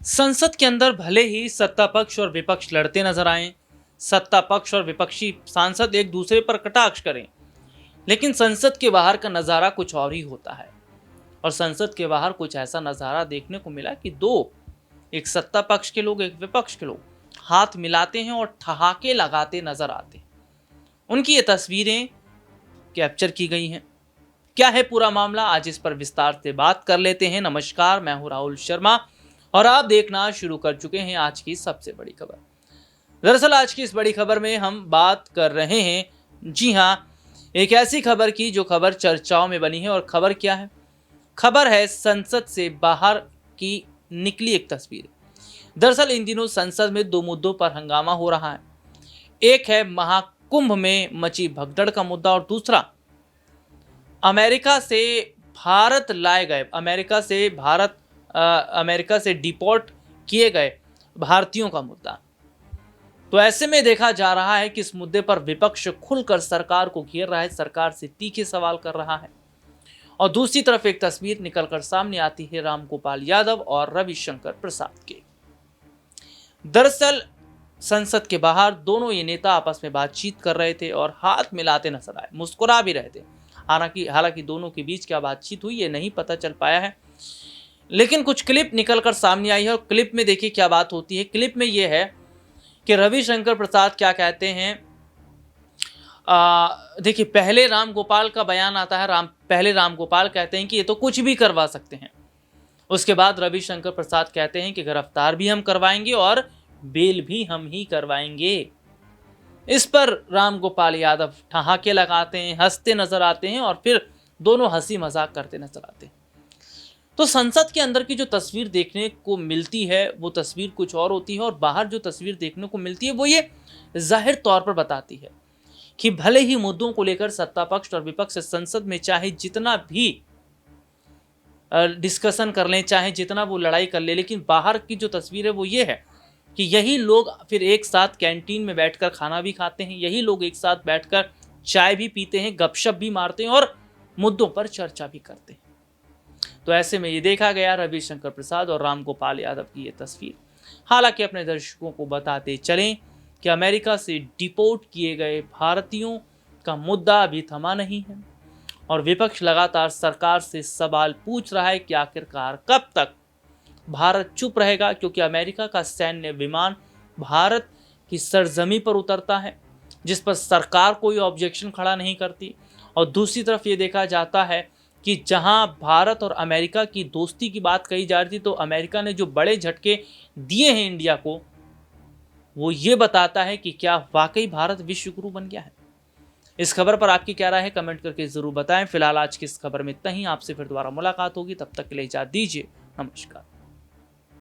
संसद के अंदर भले ही सत्ता पक्ष और विपक्ष लड़ते नजर आए, सत्ता पक्ष और विपक्षी सांसद एक दूसरे पर कटाक्ष करें, लेकिन संसद के बाहर का नज़ारा कुछ और ही होता है। और संसद के बाहर कुछ ऐसा नज़ारा देखने को मिला कि एक सत्ता पक्ष के लोग, एक विपक्ष के लोग हाथ मिलाते हैं और ठहाके लगाते नजर आते हैं। उनकी ये तस्वीरें कैप्चर की गई हैं। क्या है पूरा मामला, आज इस पर विस्तार से बात कर लेते हैं। नमस्कार, मैं हूं राहुल शर्मा और आप देखना शुरू कर चुके हैं आज की सबसे बड़ी खबर। दरअसल आज की इस बड़ी खबर में हम बात कर रहे हैं, जी हां, एक ऐसी खबर की जो खबर चर्चाओं में बनी है। और खबर क्या है? खबर है संसद से बाहर की निकली एक तस्वीर। दरअसल इन दिनों संसद में दो मुद्दों पर हंगामा हो रहा है। एक है महाकुंभ में मची भगदड़ का मुद्दा और दूसरा अमेरिका से भारत लाए गए, अमेरिका से डिपोर्ट किए गए भारतीयों का मुद्दा। तो ऐसे में देखा जा रहा है कि इस मुद्दे पर विपक्ष खुलकर सरकार को घेर रहा है, सरकार से तीखे सवाल कर रहा है। और दूसरी तरफ एक तस्वीर निकलकर सामने आती है रामगोपाल यादव और रविशंकर प्रसाद की। दरअसल संसद के बाहर दोनों ये नेता आपस में बातचीत कर रहे थे और हाथ मिलाते नजर आए, मुस्कुरा भी रहे थे। हालांकि दोनों के बीच क्या बातचीत हुई ये नहीं पता चल पाया है, लेकिन कुछ क्लिप निकलकर सामने आई है। और क्लिप में देखिए क्या बात होती है। क्लिप में ये है कि रविशंकर प्रसाद क्या कहते हैं। देखिए, पहले रामगोपाल का बयान आता है। पहले रामगोपाल कहते हैं कि ये तो कुछ भी करवा सकते हैं। उसके बाद रविशंकर प्रसाद कहते हैं कि गिरफ्तार भी हम करवाएंगे और बेल भी हम ही करवाएंगे। इस पर रामगोपाल यादव ठहाके लगाते हैं, हंसते नजर आते हैं और फिर दोनों हंसी मजाक करते नजर आते हैं। तो संसद के अंदर की जो तस्वीर देखने को मिलती है वो तस्वीर कुछ और होती है, और बाहर जो तस्वीर देखने को मिलती है वो ये जाहिर तौर पर बताती है कि भले ही मुद्दों को लेकर सत्ता पक्ष और विपक्ष संसद में चाहे जितना भी डिस्कशन कर लें, चाहे जितना वो लड़ाई कर ले, लेकिन बाहर की जो तस्वीर है वो ये है कि यही लोग फिर एक साथ कैंटीन में बैठकर खाना भी खाते हैं, यही लोग एक साथ बैठकर चाय भी पीते हैं, गपशप भी मारते हैं और मुद्दों पर चर्चा भी करते हैं। तो ऐसे में ये देखा गया रविशंकर प्रसाद और रामगोपाल यादव की ये तस्वीर। हालांकि अपने दर्शकों को बताते चलें कि अमेरिका से डिपोर्ट किए गए भारतीयों का मुद्दा अभी थमा नहीं है और विपक्ष लगातार सरकार से सवाल पूछ रहा है कि आखिरकार कब तक भारत चुप रहेगा, क्योंकि अमेरिका का सैन्य विमान भारत की सरजमी पर उतरता है जिस पर सरकार कोई ऑब्जेक्शन खड़ा नहीं करती। और दूसरी तरफ ये देखा जाता है कि जहां भारत और अमेरिका की दोस्ती की बात कही जा रही थी, तो अमेरिका ने जो बड़े झटके दिए हैं इंडिया को, वो ये बताता है कि क्या वाकई भारत विश्व गुरु बन गया है। इस खबर पर आपकी क्या राय है, कमेंट करके जरूर बताएं। फिलहाल आज की इस खबर में इतना ही। आपसे फिर दोबारा मुलाकात होगी, तब तक के लिए इजाजत दीजिए। नमस्कार।